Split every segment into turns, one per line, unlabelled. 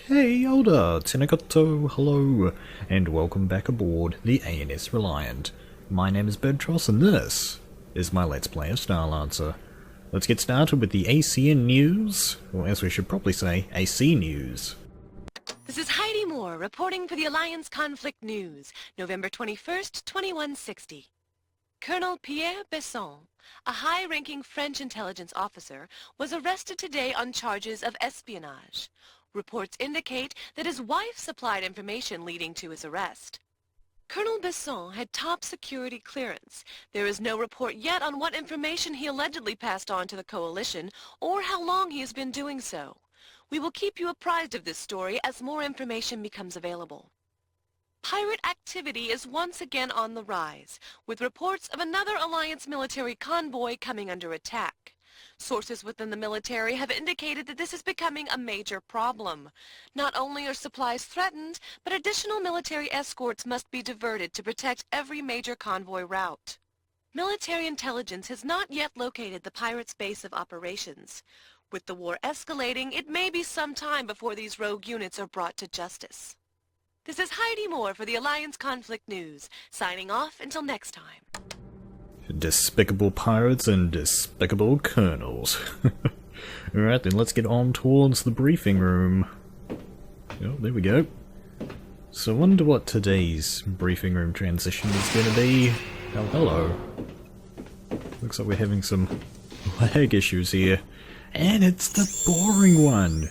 Hey Older, Tenekoto, hello, and welcome back aboard the ANS Reliant. My name is Birdtross and this is my Let's Play of StarLancer. Let's get started with the ACN news, or as we should probably say, AC news.
This is Heidi Moore reporting for the Alliance Conflict News, November 21st, 2160. Colonel Pierre Besson, a high-ranking French intelligence officer, was arrested today on charges of espionage. Reports indicate that his wife supplied information leading to his arrest. Colonel Besson had top security clearance. There is no report yet on what information he allegedly passed on to the coalition or how long he has been doing so. We will keep you apprised of this story as more information becomes available. Pirate activity is once again on the rise, with reports of another Alliance military convoy coming under attack. Sources within the military have indicated that this is becoming a major problem. Not only are supplies threatened, but additional military escorts must be diverted to protect every major convoy route. Military intelligence has not yet located the pirates' base of operations. With the war escalating, it may be some time before these rogue units are brought to justice. This is Heidi Moore for the Alliance Conflict News, signing off until next time.
Despicable pirates and despicable colonels. Alright then, let's get on towards the briefing room. Oh, there we go. So I wonder what today's briefing room transition is going to be. Oh, hello. Looks like we're having some lag issues here. And it's the boring one!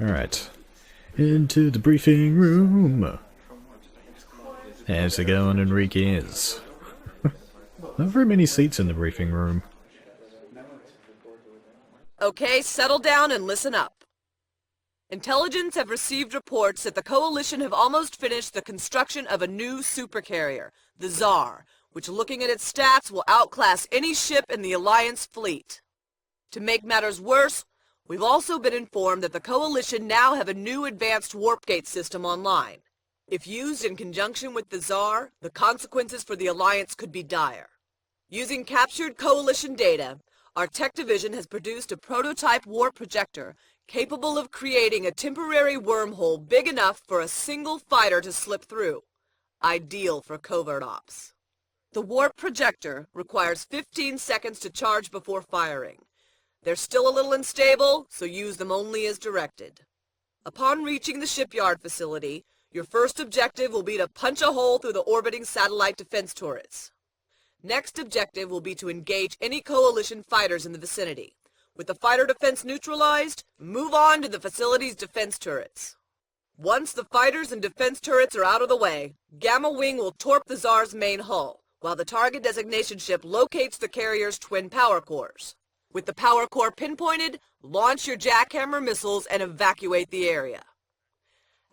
Alright. Into the briefing room! How's it going, Enriquez? Not very many seats in the briefing room.
Okay, settle down and listen up. Intelligence have received reports that the Coalition have almost finished the construction of a new supercarrier, the Czar, which looking at its stats will outclass any ship in the Alliance fleet. To make matters worse, we've also been informed that the Coalition now have a new advanced warp gate system online. If used in conjunction with the Czar, the consequences for the Alliance could be dire. Using captured Coalition data, our tech division has produced a prototype warp projector capable of creating a temporary wormhole big enough for a single fighter to slip through, ideal for covert ops. The warp projector requires 15 seconds to charge before firing. They're still a little unstable, so use them only as directed. Upon reaching the shipyard facility, your first objective will be to punch a hole through the orbiting satellite defense turrets. Next objective will be to engage any Coalition fighters in the vicinity. With the fighter defense neutralized, move on to the facility's defense turrets. Once the fighters and defense turrets are out of the way, Gamma Wing will torp the Czar's main hull, while the target designation ship locates the carrier's twin power cores. With the power core pinpointed, launch your jackhammer missiles and evacuate the area.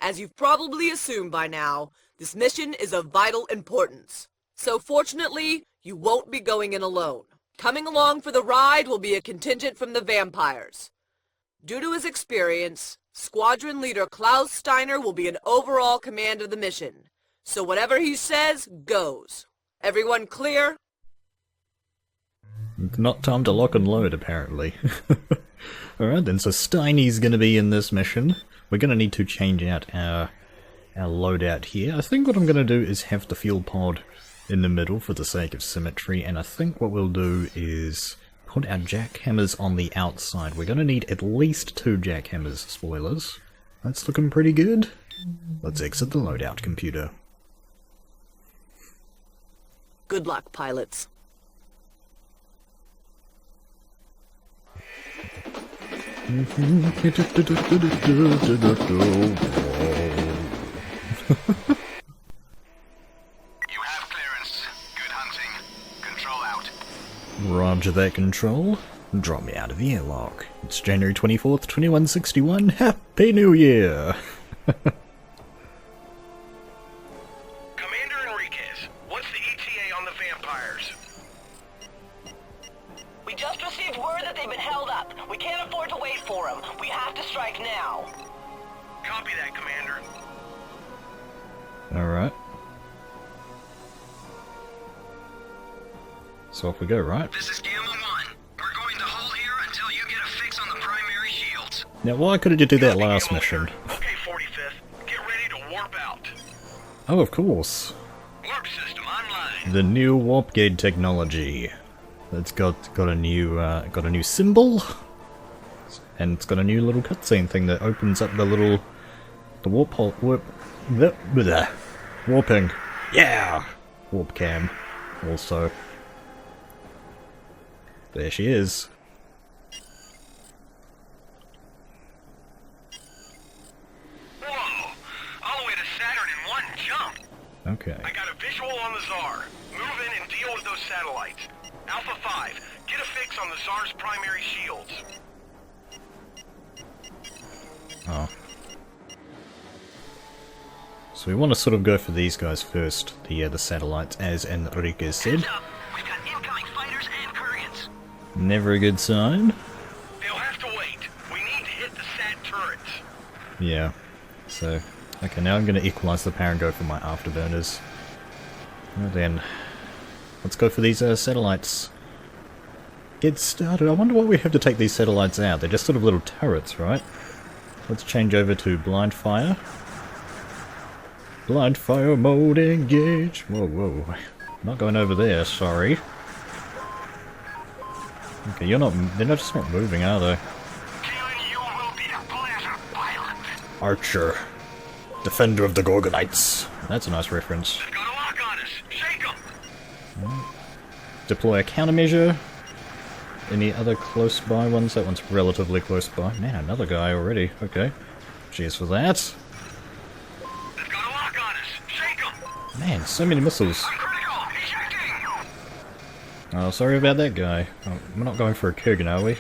As you've probably assumed by now, this mission is of vital importance. So fortunately, you won't be going in alone. Coming along for the ride will be a contingent from the vampires. Due to his experience, Squadron Leader Klaus Steiner will be in overall command of the mission. So whatever he says, goes. Everyone clear?
Not time to lock and load, apparently. Alright then, so Steiny's gonna be in this mission. We're gonna need to change out our loadout here. I think what I'm gonna do is have the fuel pod in the middle for the sake of symmetry, and I think what we'll do is put our jackhammers on the outside. We're gonna need at least 2 jackhammers, spoilers. That's looking pretty good. Let's exit the loadout computer.
Good luck, pilots.
You have clearance. Good hunting. Control out.
Roger that, Control. Drop me out of the airlock. It's January 24th, 2161. Happy New Year!
Commander Enriquez, what's the ETA on the vampires?
We just received word that they've been held up. We can't afford to wait for them. We have to strike now.
Copy that, Commander.
Alright. So off we go, right?
This is Gamma 1. We're going to hold here fix on the primary shields.
Now, why couldn't you do that last mission?
Okay, 45th. Get ready to warp out.
Oh, of course.
Warp system online.
The new warp gate technology. It's got a new symbol, and it's got a new little cutscene thing that opens up the warp hole. Warping. Yeah! Warp cam. Also. There she is.
Whoa! All the way to Saturn in one jump.
Okay.
I got a visual on the Czar. Move in and deal with those satellites. Alpha 5, get a fix on the Czar's primary shields.
Oh. So we want to sort of go for these guys first, the satellites, as Enrique said.
Heads up, we've got incoming fighters and Koreans.
Never a good sign.
They'll have to wait. We need to hit the sat turrets.
Yeah. So, okay, now I'm going to equalize the power and go for my afterburners. Well then, let's go for these satellites. Get started. I wonder why we have to take these satellites out. They're just sort of little turrets, right? Let's change over to blind fire. Blind fire mode engage. Whoa, whoa. Not going over there, sorry. Okay, they're just not moving, are they?
Killing you will be a pleasure, pilot.
Archer. Defender of the Gorgonites. That's a nice reference.
They've got a lock on us. Shake them.
Deploy a countermeasure. Any other close by ones? That one's relatively close by. Man, another guy already. Okay. Cheers for that.
They've got a lock on us. Shake them.
Man, so many missiles.
Critical. Ejecting.
Oh, sorry about that guy. Oh, we're not going for a Kurgan, are we?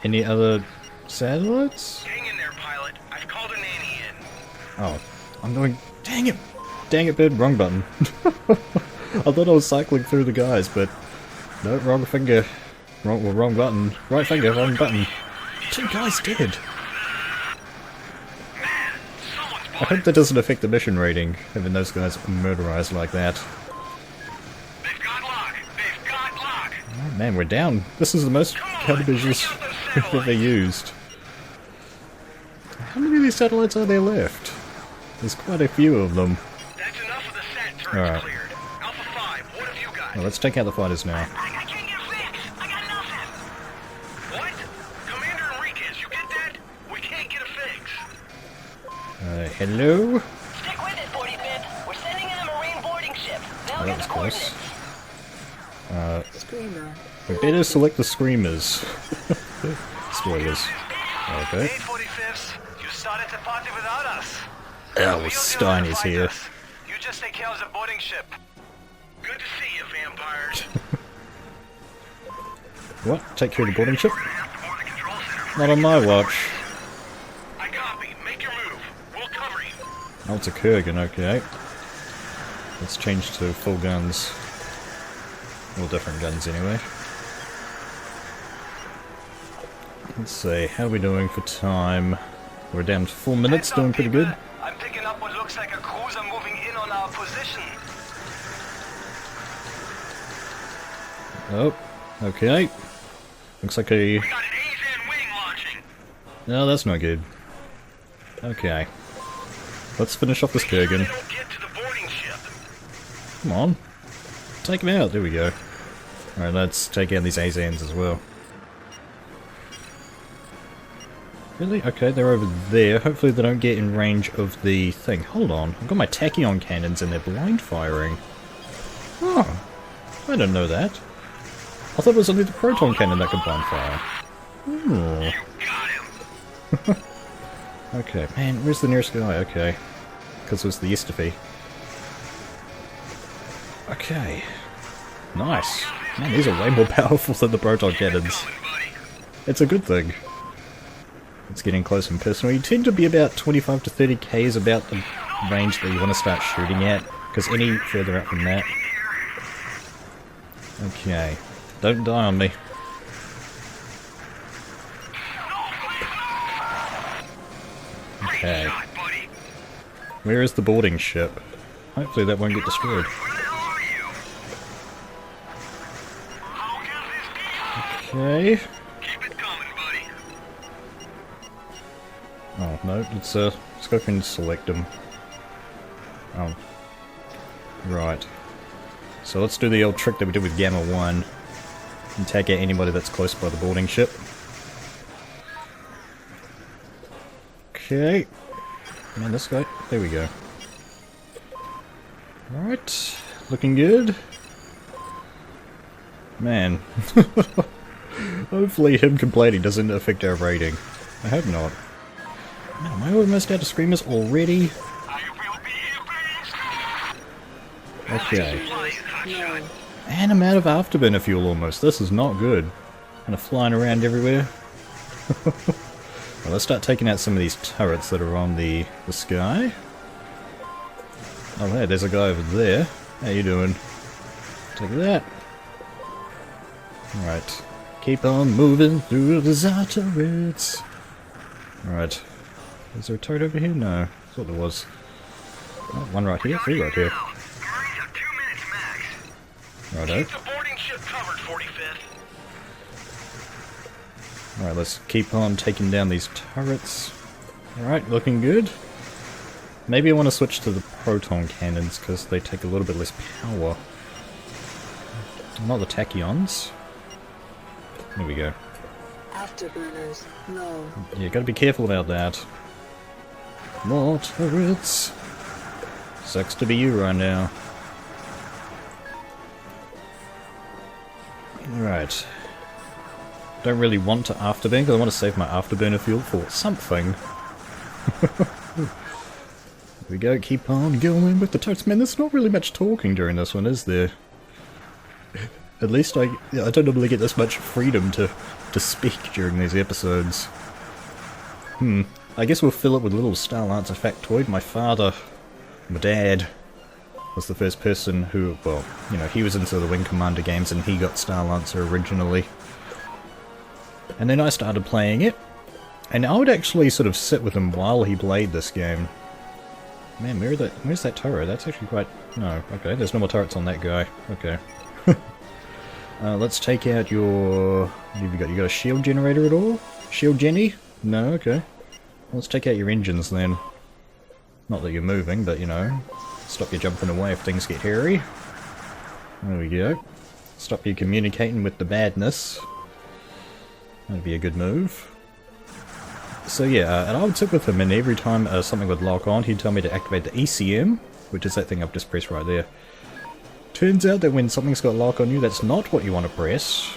Any other satellites?
Hang in there, pilot. I've called a nanny in.
Oh, I'm going... Dang it! Dang it, Bird. Wrong button. I thought I was cycling through the guys, but... No, wrong finger. Wrong button. Right finger, wrong button. 2 guys dead.
Man, someone's
I hope that doesn't affect the mission rating, having those guys murderized like that.
They've got lock. They've got lock.
Oh, man, we're down. This is the most countermeasures we've ever used. How many of these satellites are there left? There's quite a few of them.
That's enough of the sat turrets
Alright.
cleared. Alpha 5, what have you got?
Well, let's take out the fighters now.
I can't get fixed. I got nothing. What? Commander Enriquez, you get that? We can't get a fix.
Hello?
Stick with it, 45th. We're sending in a Marine boarding ship. They'll
Oh, that
get
was
the
close.
coordinates.
Screamer.
We better select the screamers. Spoilers. Okay.
45th, you started the party without us.
Oh, Stein is here.
You just take care of the boarding ship. Good to see you, vampires.
What? Take care of the boarding ship?
Have to board the control center.
Not on my watch.
I copy. Make your move. We'll cover you.
Oh, it's a Kurgan, okay. Let's change to full guns. All different guns anyway. Let's see, how are we doing for time? We're down to 4 minutes, doing pretty good.
I'm picking up what looks like a cruiser moving in on our position.
Oh, okay. Looks like a...
We got an AZN wing launching.
No, that's not good. Okay. Let's finish off this
Make sure they
Kurgan.
don't get to the boarding ship.
Come on. Take him out, there we go. Alright, let's take out these AZNs as well. Really? Okay, they're over there. Hopefully they don't get in range of the thing. Hold on, I've got my tachyon cannons and they're blind firing. Oh, I didn't know that. I thought it was only the proton cannon that could blind fire. Oh.
You got him.
Okay, man, where's the nearest guy? Okay. Because it was the Ystafi. Okay. Nice. Man, these are way more powerful than the proton cannons.
Coming, buddy.
It's a good thing. It's getting close and personal. You tend to be about 25 to 30k is about the range that you want to start shooting at, because any further up than that... Okay. Don't die on me. Okay.
Shot, buddy.
Where is the boarding ship? Hopefully that won't get destroyed.
Where the hell are you? How can this be?
Okay. Oh, no, let's go through and select them. Oh. Right. So let's do the old trick that we did with Gamma 1. And take out anybody that's close by the boarding ship. Okay. Man, this guy. There we go. Alright. Looking good. Man. Hopefully him complaining doesn't affect our rating. I hope not. Man, am I almost out of screamers already? Okay. And I'm out of afterburner fuel almost. This is not good. Kind of flying around everywhere. Well, let's start taking out some of these turrets that are on the sky. Oh hey, there's a guy over there. How you doing? Take that. Alright. Keep on moving through the Czar turrets. Alright. Is there a turret over here? No. I thought there was. Oh, one right here, three right here. Righto.
Keep the boarding ship covered, 45th.
Alright, let's keep on taking down these turrets. Alright, looking good. Maybe I want to switch to the proton cannons because they take a little bit less power. Not the tachyons. There we go.
Afterburners, low.
Yeah, gotta be careful about that. More turrets. Sucks to be you right now. Right. Don't really want to afterburn because I want to save my afterburner fuel for something. Here we go, keep on going with the turrets. Man, there's not really much talking during this one, is there? At least I don't normally get this much freedom to speak during these episodes. I guess we'll fill it with a little StarLancer factoid. My father, my dad, was the first person who, well, you know, he was into the Wing Commander games and he got StarLancer originally. And then I started playing it, and I would actually sort of sit with him while he played this game. Man, where's that turret? That's actually quite... No, okay, there's no more turrets on that guy. Okay. Let's take out your... What have you got? You got a shield generator at all? Shield Jenny? No, okay. Let's take out your engines then. Not that you're moving, but you know, stop you jumping away if things get hairy. There we go. Stop you communicating with the badness. That'd be a good move. So yeah, and I would sit with him, and every time something would lock on, he'd tell me to activate the ECM, which is that thing I've just pressed right there. Turns out that when something's got lock on you, that's not what you want to press.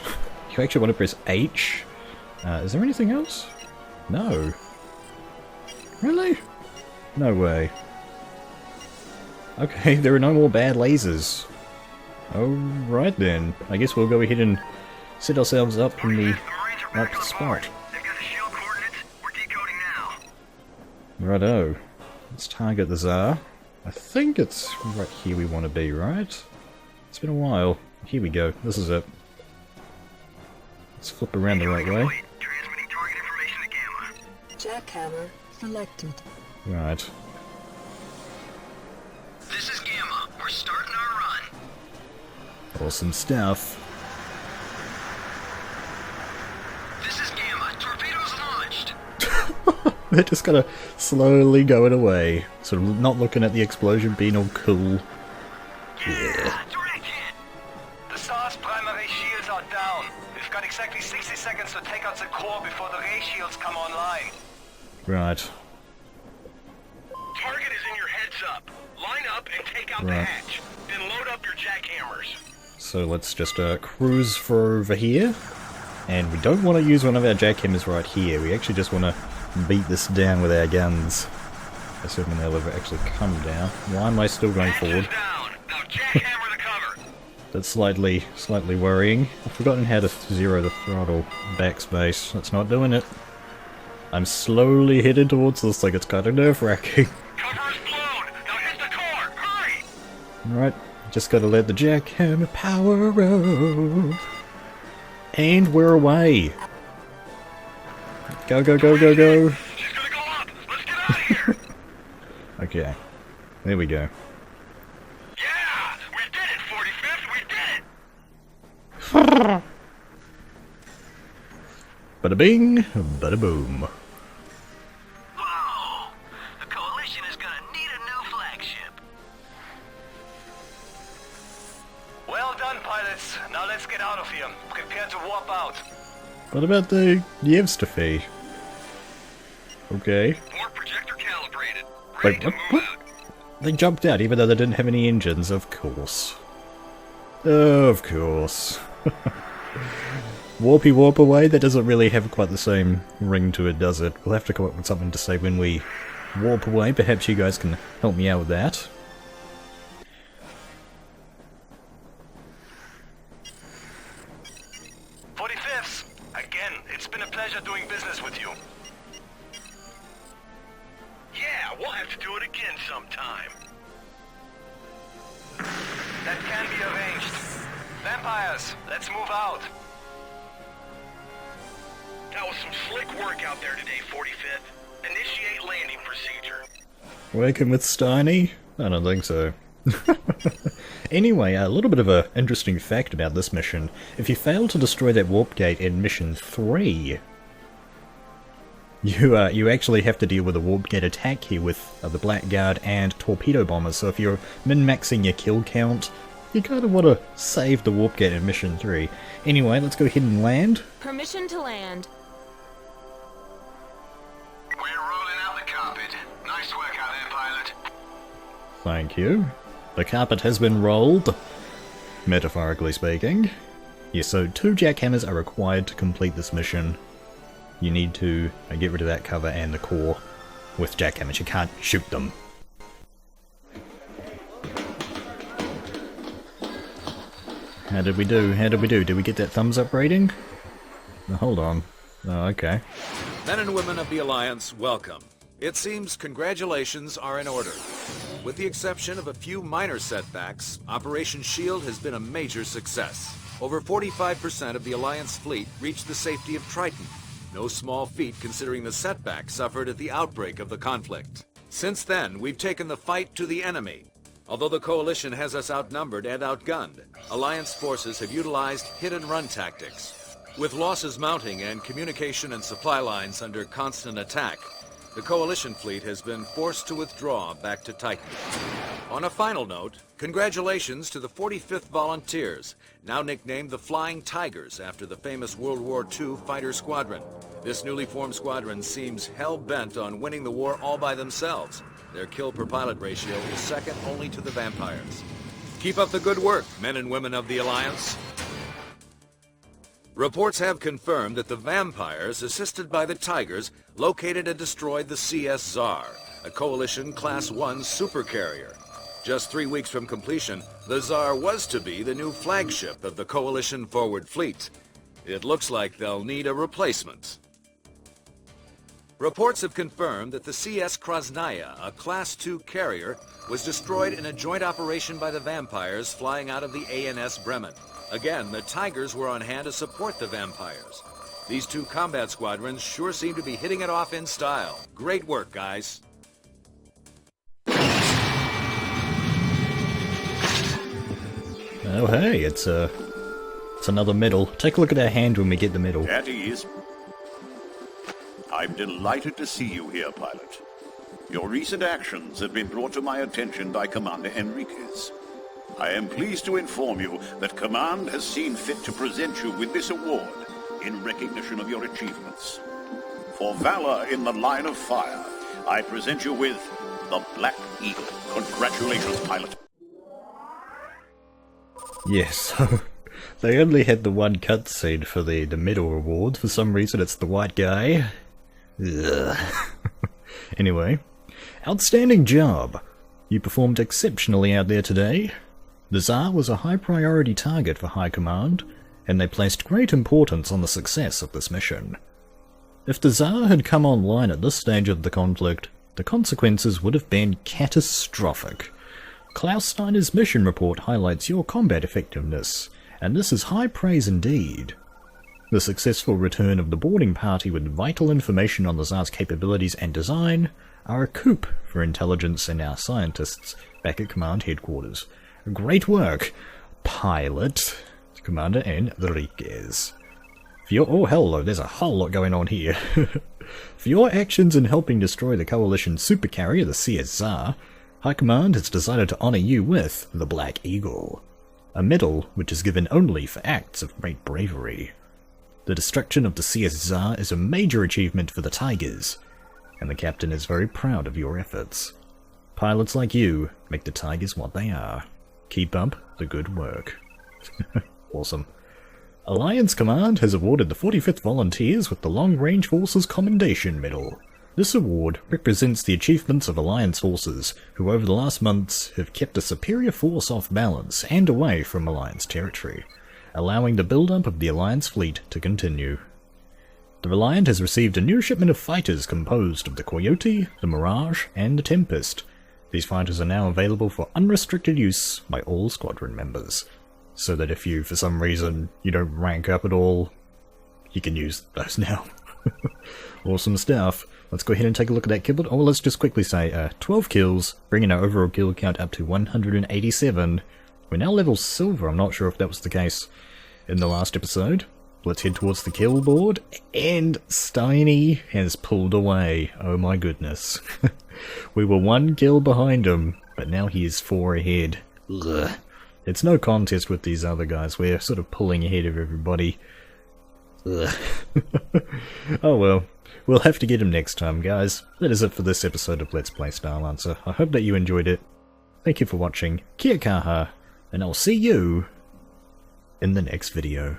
You actually want to press H. Is there anything else? No. Really? No way. Okay, there are no more bad lasers. Alright then. I guess we'll go ahead and set ourselves up in the right spot.
They've got the shield coordinates. We're decoding now.
Righto. Let's target the Czar. I think it's right here we want to be, right? It's been a while. Here we go. This is it. Let's flip around the right way.
Transmitting target information to Gamma.
Jackhammer selected.
Right.
This is Gamma. We're starting our run.
Awesome stuff.
This is Gamma. Torpedoes launched.
They're just kind of slowly going away. Sort of not looking at the explosion, being all cool. Yeah.
Direct hit.
The Czar's primary shields are down. We've got exactly 60 seconds to take out the core before the ray shields come online.
Right.
Target is in your heads up. Line up and take out the
Right.
hatch. Then load up your jackhammers.
So let's just cruise for over here. And we don't want to use one of our jackhammers right here. We actually just want to beat this down with our guns. Assuming they'll ever actually come down. Why am I still going
Hatch is
forward?
down. Now jackhammer the cover.
That's slightly worrying. I've forgotten how to zero the throttle backspace. That's not doing it. I'm slowly headed towards this thing. It's kind of nerve-wracking.
Cover is blown. Now hit the core. Hurry.
Alright, just gotta let the jackhammer power up. And we're away. Go, go, go, go, go.
She's gonna go up. Let's get out of here.
Okay, there we go.
Yeah, we did it, 45th. We did it.
Bada bing, bada boom.
Wow,
Prepare to warp out.
What about the Yevstafy? Okay.
Warp projector calibrated.
Wait,
Ready to
what?
move out.
They jumped out even though they didn't have any engines, of course. Of course. Warpy warp away? That doesn't really have quite the same ring to it, does it? We'll have to come up with something to say when we warp away. Perhaps you guys can help me out with that.
Again, it's been a pleasure doing business with you.
Yeah, we'll have to do it again sometime.
That can be arranged. Vampires, let's move out.
That was some slick work out there today, 45th. Initiate landing procedure.
Working with Steiny? I don't think so. Anyway, a little bit of an interesting fact about this mission. If you fail to destroy that warp gate in mission 3, you actually have to deal with a warp gate attack here with the Blackguard and torpedo bombers. So if you're min-maxing your kill count, you kind of want to save the warp gate in mission 3. Anyway, let's go ahead and land.
Permission to land.
We're rolling out the carpet. Nice work out there, pilot.
Thank you. The carpet has been rolled, metaphorically speaking. Yes, so 2 jackhammers are required to complete this mission. You need to get rid of that cover and the core with jackhammers. You can't shoot them. How did we do? How did we do? Did we get that thumbs up rating? Oh, hold on. Oh, okay.
Men and women of the Alliance, welcome. It seems congratulations are in order. With the exception of a few minor setbacks, Operation SHIELD has been a major success. Over 45% of the Alliance fleet reached the safety of Triton. No small feat considering the setbacks suffered at the outbreak of the conflict. Since then, we've taken the fight to the enemy. Although the Coalition has us outnumbered and outgunned, Alliance forces have utilized hit-and-run tactics. With losses mounting and communication and supply lines under constant attack, the Coalition fleet has been forced to withdraw back to Titan. On a final note, congratulations to the 45th Volunteers, now nicknamed the Flying Tigers after the famous World War II fighter squadron. This newly formed squadron seems hell-bent on winning the war all by themselves. Their kill-per-pilot ratio is second only to the vampires. Keep up the good work, men and women of the Alliance. Reports have confirmed that the vampires, assisted by the Tigers, located and destroyed the CS Czar, a Coalition Class 1 supercarrier. Just 3 weeks from completion, the Czar was to be the new flagship of the Coalition forward fleet. It looks like they'll need a replacement. Reports have confirmed that the CS Krasnaya, a Class 2 carrier, was destroyed in a joint operation by the vampires flying out of the ANS Bremen. Again, the Tigers were on hand to support the vampires. These 2 combat squadrons sure seem to be hitting it off in style. Great work, guys.
Oh hey, it's another medal. Take a look at our hand when we get the medal.
At ease. I'm delighted to see you here, pilot. Your recent actions have been brought to my attention by Commander Enriquez. I am pleased to inform you that Command has seen fit to present you with this award in recognition of your achievements. For valor in the line of fire, I present you with the Black Eagle. Congratulations, pilot.
Yes, they only had the one cutscene for the medal award. For some reason it's the white guy. Ugh. Anyway, outstanding job. You performed exceptionally out there today. The Czar was a high priority target for High Command, and they placed great importance on the success of this mission. If the Czar had come online at this stage of the conflict, the consequences would have been catastrophic. Klaus Steiner's mission report highlights your combat effectiveness, and this is high praise indeed. The successful return of the boarding party with vital information on the Tsar's capabilities and design are a coup for intelligence and our scientists back at Command Headquarters. Great work, Pilot, Commander Enriquez. Oh hello, there's a whole lot going on here. For your actions in helping destroy the Coalition supercarrier, the CS Czar, High Command has decided to honor you with the Black Eagle. a medal which is given only for acts of great bravery. The destruction of the CS Czar is a major achievement for the Tigers, and the captain is very proud of your efforts. Pilots like you make the Tigers what they are. Keep up the good work. Awesome. Alliance Command has awarded the 45th Volunteers with the Long Range Forces Commendation Medal. This award represents the achievements of Alliance forces, who over the last months have kept a superior force off balance and away from Alliance territory, allowing the build-up of the Alliance fleet to continue. The Reliant has received a new shipment of fighters composed of the Coyote, the Mirage, and the Tempest. These fighters are now available for unrestricted use by all squadron members, so that if you, for some reason, you don't rank up at all, you can use those now. Awesome stuff. Let's go ahead and take a look at that kill. Oh, let's just quickly say 12 kills, bringing our overall kill count up to 187. We're now level silver. I'm not sure if that was the case in the last episode. Let's head towards the kill board, and Steiny has pulled away. Oh my goodness. We were 1 kill behind him, but now he is 4 ahead. Ugh. It's no contest with these other guys. We're sort of pulling ahead of everybody. Ugh. Oh well. We'll have to get him next time, guys. That is it for this episode of Let's Play StarLancer. I hope that you enjoyed it. Thank you for watching. Kia kaha, and I'll see you in the next video.